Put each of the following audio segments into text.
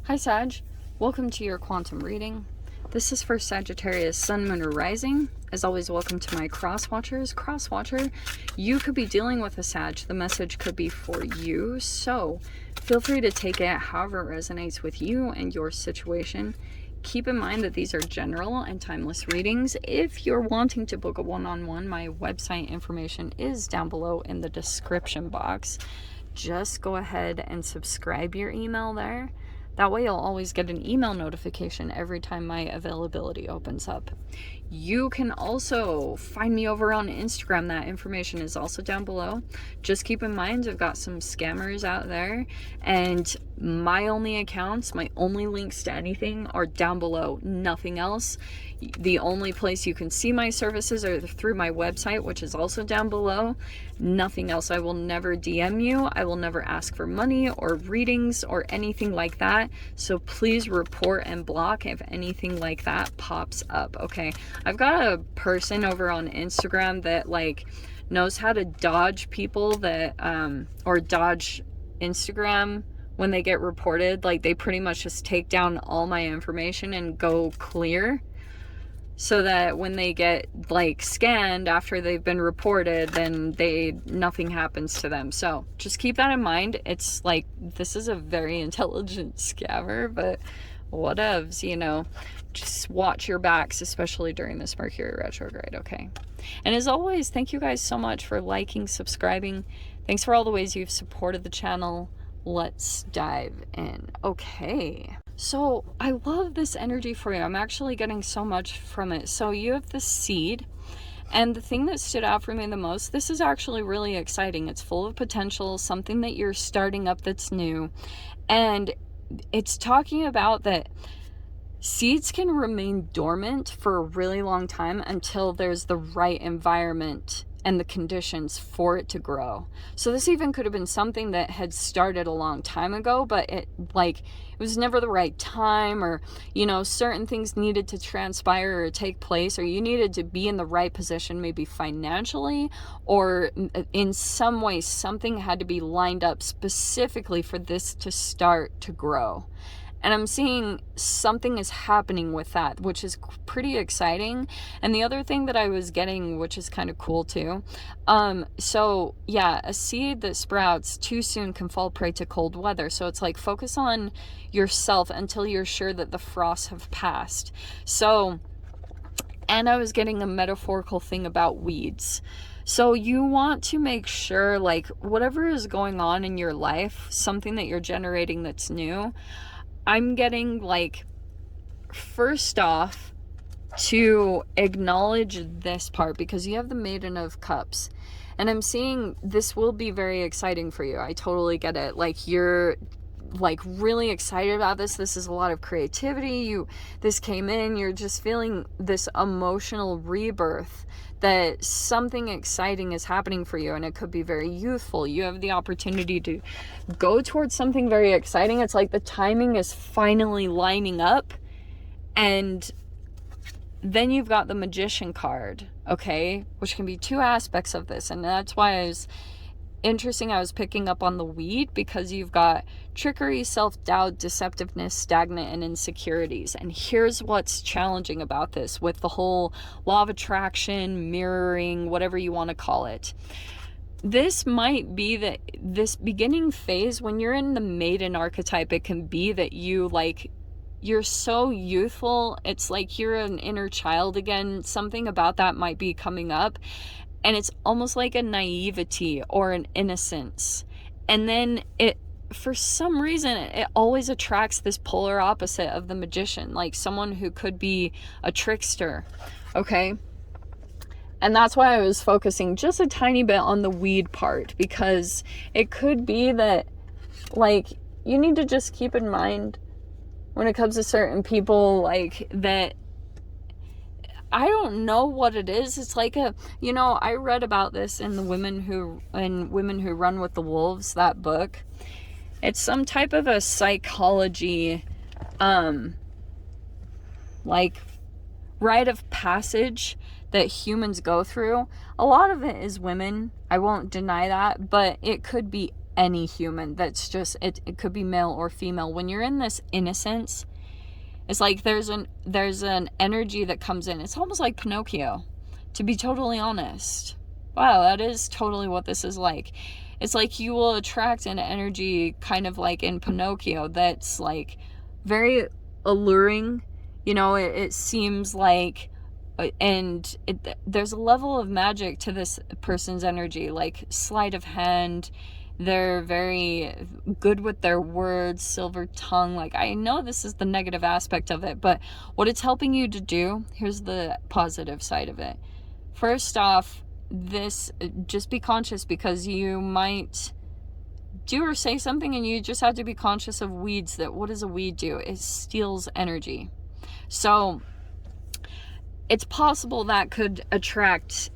Hi Sag, welcome to your quantum reading. This is for Sagittarius, Sun, Moon, or Rising. As always, welcome to my cross watchers. Cross watcher, you could be dealing with a Sag. The message could be for you, so feel free to take it however it resonates with you and your situation. Keep in mind that these are general and timeless readings. If you're wanting to book a one-on-one, my website information is down below in the description box. Just go ahead and subscribe your email there. That way you'll always get an email notification every time my availability opens up. You can also find me over on Instagram. That information is also down below. Just keep in mind, I've got some scammers out there, and my only accounts, my only links to anything are down below, nothing else. The only place you can see my services are through my website, which is also down below. Nothing else. I will never DM you. I will never ask for money or readings or anything like that. So please report and block if anything like that pops up, okay? I've got a person over on Instagram that knows how to dodge people that or dodge Instagram when they get reported. They pretty much just take down all my information and go clear, so that when they get scanned after they've been reported, then nothing happens to them. So just keep that in mind. It's this is a very intelligent scammer, but whatevs, just watch your backs, especially during this Mercury retrograde, okay? And as always, thank you guys so much for liking, subscribing. Thanks for all the ways you've supported the channel. Let's dive in. Okay, so I love this energy for you. I'm actually getting so much from it. So you have the seed, and the thing that stood out for me the most, this is actually really exciting. It's full of potential, something that you're starting up that's new, and it's talking about that seeds can remain dormant for a really long time until there's the right environment and the conditions for it to grow. So this even could have been something that had started a long time ago, but it was never the right time, or certain things needed to transpire or take place, or you needed to be in the right position, maybe financially, or in some way something had to be lined up specifically for this to start to grow. And I'm seeing something is happening with that, which is pretty exciting. And the other thing that I was getting, which is kind of cool too. So yeah, a seed that sprouts too soon can fall prey to cold weather. So it's focus on yourself until you're sure that the frosts have passed. So, and I was getting a metaphorical thing about weeds. So you want to make sure whatever is going on in your life, something that you're generating that's new, I'm getting first off to acknowledge this part, because you have the Maiden of Cups, and I'm seeing this will be very exciting for you. I totally get it. You're really excited about this. This is a lot of creativity. This came in, you're just feeling this emotional rebirth, that something exciting is happening for you, and it could be very youthful. You have the opportunity to go towards something very exciting. It's the timing is finally lining up. And then you've got the Magician card, okay, which can be two aspects of this. And that's why I was picking up on the weed, because you've got trickery, self-doubt, deceptiveness, stagnant, and insecurities. And here's what's challenging about this with the whole law of attraction, mirroring, whatever you want to call it. This might be that this beginning phase, when you're in the maiden archetype, it can be that you're so youthful. It's you're an inner child again. Something about that might be coming up. And it's almost like a naivety or an innocence. And then for some reason, it always attracts this polar opposite of the Magician, someone who could be a trickster, okay? And that's why I was focusing just a tiny bit on the weed part, because it could be that, you need to just keep in mind when it comes to certain people, that I don't know what it is. It's I read about this in Women Who Run with the Wolves, that book. It's some type of a psychology, rite of passage that humans go through. A lot of it is women, I won't deny that, but it could be any human that's just, it could be male or female. When you're in this innocence, it's like there's an energy that comes in. It's almost like Pinocchio, to be totally honest. Wow, that is totally what this is like. It's like you will attract an energy kind of like in Pinocchio that's like very alluring. You know, it seems like, and there's a level of magic to this person's energy, like sleight of hand. They're very good with their words, silver tongue. Like, I know this is the negative aspect of it, but what it's helping you to do, here's the positive side of it. First off, just be conscious, because you might do or say something and you just have to be conscious of weeds. That what does a weed do? It steals energy. So it's possible that could attract,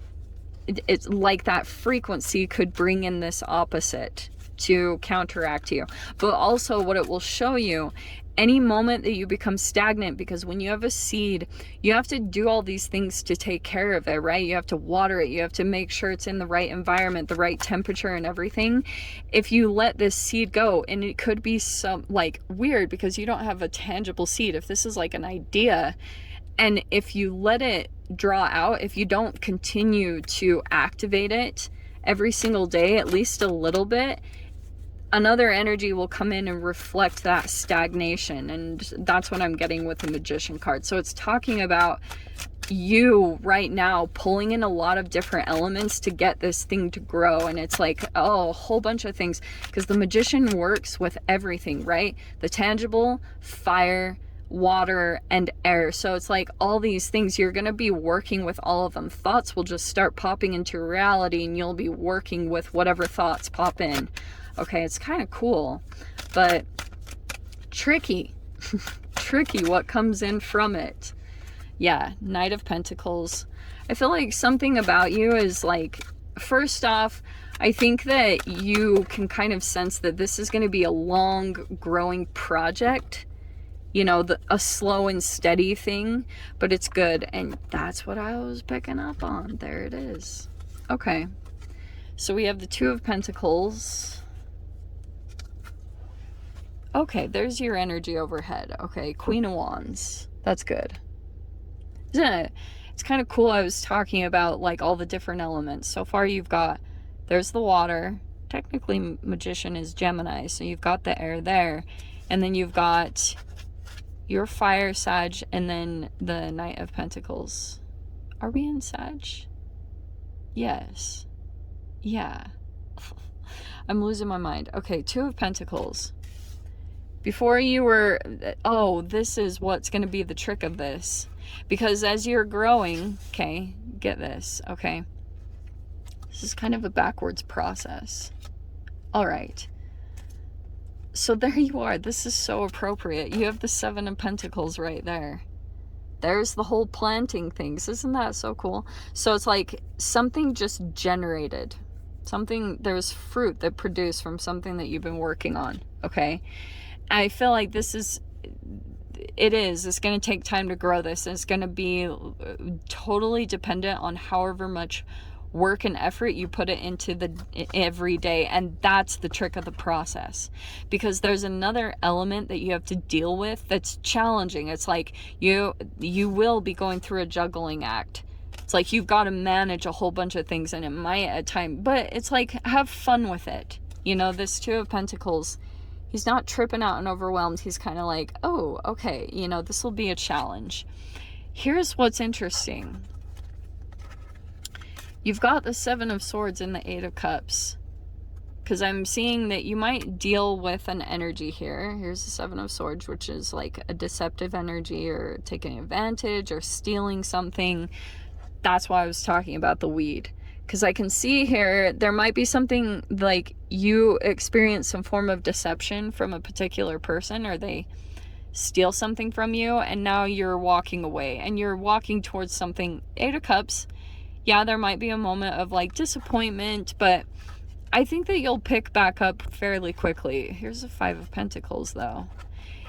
it's like that frequency could bring in this opposite to counteract you. But also what it will show you, any moment that you become stagnant, because when you have a seed, you have to do all these things to take care of it, right? You have to water it, you have to make sure it's in the right environment, the right temperature and everything. If you let this seed go, and it could be some like weird because you don't have a tangible seed, if this is like an idea, and if you let it draw out, if you don't continue to activate it every single day, at least a little bit, another energy will come in and reflect that stagnation. And that's what I'm getting with the Magician card. So it's talking about you right now pulling in a lot of different elements to get this thing to grow. And it's like, oh, a whole bunch of things, because the Magician works with everything, right? The tangible, fire, water, and air. So it's like all these things, you're going to be working with all of them. Thoughts will just start popping into reality, and you'll be working with whatever thoughts pop in. Okay, it's kind of cool, but tricky. Tricky what comes in from it. Yeah, Knight of Pentacles. I feel like something about you is like, first off, I think that you can kind of sense that this is going to be a long growing project. You know, a slow and steady thing, but it's good. And that's what I was picking up on. There it is. Okay. So we have the Two of Pentacles. Okay, there's your energy overhead. Okay, Queen of Wands. That's good. Isn't it? It's kind of cool. I was talking about like all the different elements. So far you've got, there's the water. Technically Magician is Gemini, so you've got the air there. And then you've got your fire, Sag, and then the Knight of Pentacles. Are we in Sag? Yes. Yeah. I'm losing my mind. Okay, Two of Pentacles. Before you were, oh, this is what's going to be the trick of this. Because as you're growing, okay, get this, okay. This is kind of a backwards process. All right. So there you are. This is so appropriate. You have the Seven of Pentacles right there. There's the whole planting things. Isn't that so cool? So it's like something just generated. Something, there's fruit that produced from something that you've been working on. Okay. I feel like this is, it's going to take time to grow this. And it's going to be totally dependent on however much work and effort you put it into the every day. And that's the trick of the process, because there's another element that you have to deal with that's challenging. It's like you will be going through a juggling act. It's like you've got to manage a whole bunch of things, and it might at time, but it's like, have fun with it. You know, this Two of Pentacles, he's not tripping out and overwhelmed. He's kind of like, oh, okay, you know, this will be a challenge. Here's what's interesting. You've got the Seven of Swords and the Eight of Cups, because I'm seeing that you might deal with an energy here. Here's the Seven of Swords, which is like a deceptive energy or taking advantage or stealing something. That's why I was talking about the weed, because I can see here there might be something like you experience some form of deception from a particular person, or they steal something from you, and now you're walking away and you're walking towards something. Eight of Cups. Yeah, there might be a moment of like disappointment, but I think that you'll pick back up fairly quickly. Here's the Five of Pentacles though.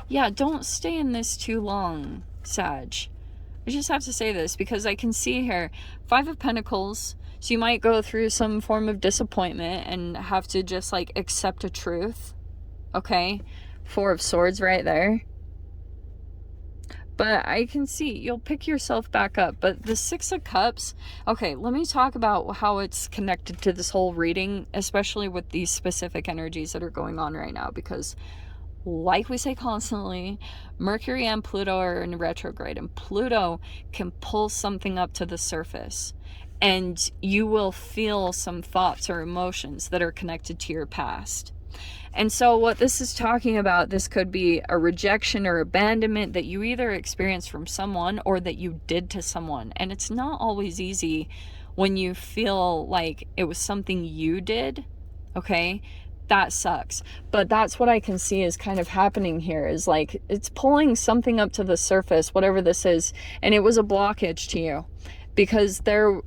Yeah, don't stay in this too long, Sag. I just have to say this because I can see here, Five of Pentacles. So you might go through some form of disappointment and have to just like accept a truth. Okay, Four of Swords right there. But I can see you'll pick yourself back up. But the Six of Cups, okay, let me talk about how it's connected to this whole reading, especially with these specific energies that are going on right now. Because like we say constantly, Mercury and Pluto are in retrograde, and Pluto can pull something up to the surface. And you will feel some thoughts or emotions that are connected to your past. And so what this is talking about, this could be a rejection or abandonment that you either experienced from someone or that you did to someone. And it's not always easy when you feel like it was something you did, okay? That sucks. But that's what I can see is kind of happening here, is like it's pulling something up to the surface, whatever this is, and it was a blockage to you because there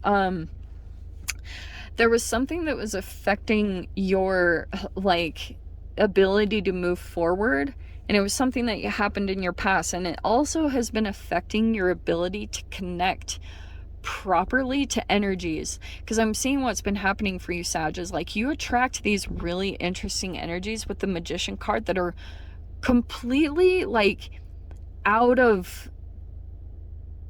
was something that was affecting your like ability to move forward, and it was something that happened in your past, and it also has been affecting your ability to connect properly to energies. Because I'm seeing what's been happening for you, Sag, is like you attract these really interesting energies with the Magician card that are completely like out of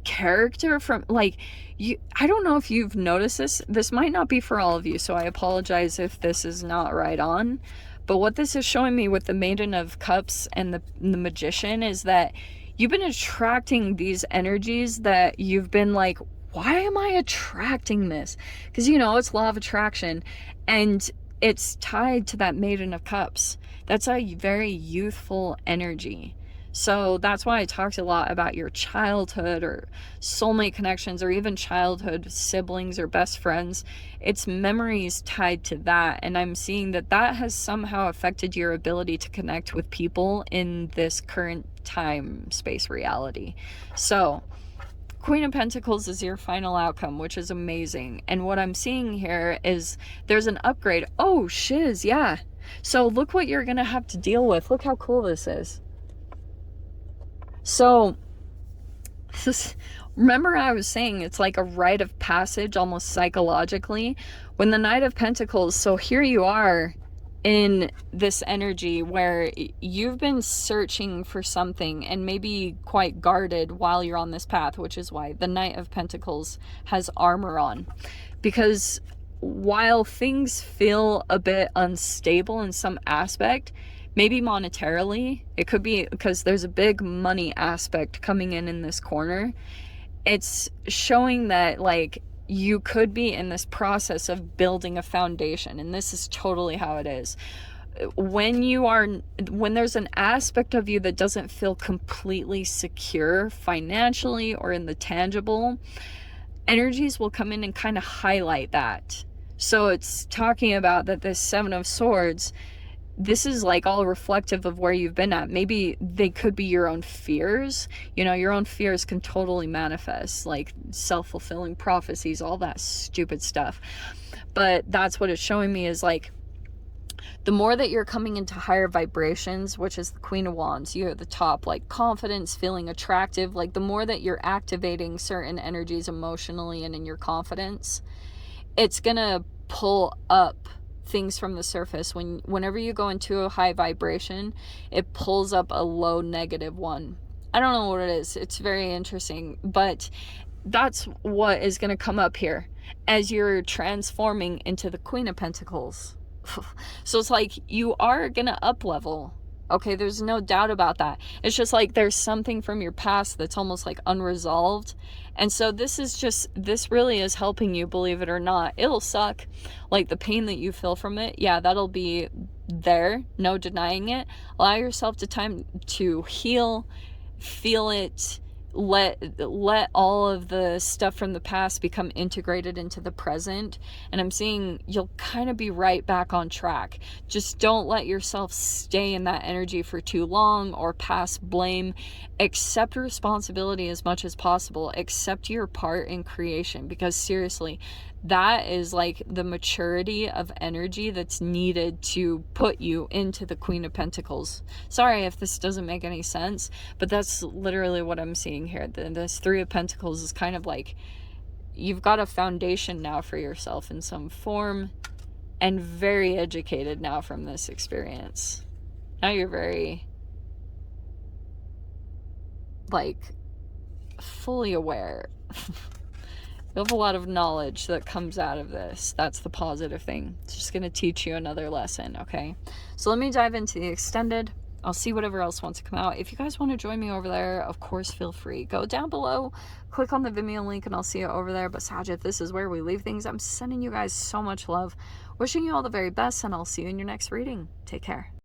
character from like you. I don't know if you've noticed this might not be for all of you, so I apologize if this is not right on. But what this is showing me with the Maiden of Cups and the Magician is that you've been attracting these energies that you've been like, why am I attracting this? Because, you know, it's law of attraction, and it's tied to that Maiden of Cups. That's a very youthful energy. So that's why I talked a lot about your childhood or soulmate connections, or even childhood siblings or best friends. It's memories tied to that. And I'm seeing that that has somehow affected your ability to connect with people in this current time space reality. So Queen of Pentacles is your final outcome, which is amazing. And what I'm seeing here is there's an upgrade. Oh, shiz, yeah. So look what you're going to have to deal with. Look how cool this is. So, remember I was saying it's like a rite of passage, almost psychologically, when the Knight of Pentacles, so here you are in this energy where you've been searching for something and maybe quite guarded while you're on this path, which is why the Knight of Pentacles has armor on. Because while things feel a bit unstable in some aspect, maybe monetarily, it could be because there's a big money aspect coming in this corner. It's showing that like you could be in this process of building a foundation, and this is totally how it is. When there's an aspect of you that doesn't feel completely secure financially or in the tangible, energies will come in and kind of highlight that. So it's talking about that this Seven of Swords, this is like all reflective of where you've been at. Maybe they could be your own fears. You know, your own fears can totally manifest, like self-fulfilling prophecies, all that stupid stuff. But that's what it's showing me is like, the more that you're coming into higher vibrations, which is the Queen of Wands, you're at the top, like confidence, feeling attractive, like the more that you're activating certain energies emotionally and in your confidence, it's gonna pull up things from the surface. Whenever you go into a high vibration, it pulls up a low negative one. I don't know what it is. It's very interesting, but that's what is going to come up here as you're transforming into the Queen of Pentacles. So it's like you are going to up level. Okay, there's no doubt about that. It's just like there's something from your past that's almost like unresolved. And so this really is helping you, believe it or not. It'll suck. Like the pain that you feel from it, yeah, that'll be there. No denying it. Allow yourself the time to heal, feel it, let all of the stuff from the past become integrated into the present. And I'm seeing you'll kind of be right back on track. Just don't let yourself stay in that energy for too long or pass blame. Accept responsibility as much as possible. Accept your part in creation, because seriously, that is like the maturity of energy that's needed to put you into the Queen of Pentacles. Sorry if this doesn't make any sense, but that's literally what I'm seeing here. This Three of Pentacles is kind of like you've got a foundation now for yourself in some form, and very educated now from this experience. Now you're very, like, fully aware. You have a lot of knowledge that comes out of this. That's the positive thing. It's just going to teach you another lesson, okay? So let me dive into the extended. I'll see whatever else wants to come out. If you guys want to join me over there, of course, feel free. Go down below, click on the Vimeo link, and I'll see you over there. But Sagitt, this is where we leave things. I'm sending you guys so much love. Wishing you all the very best, and I'll see you in your next reading. Take care.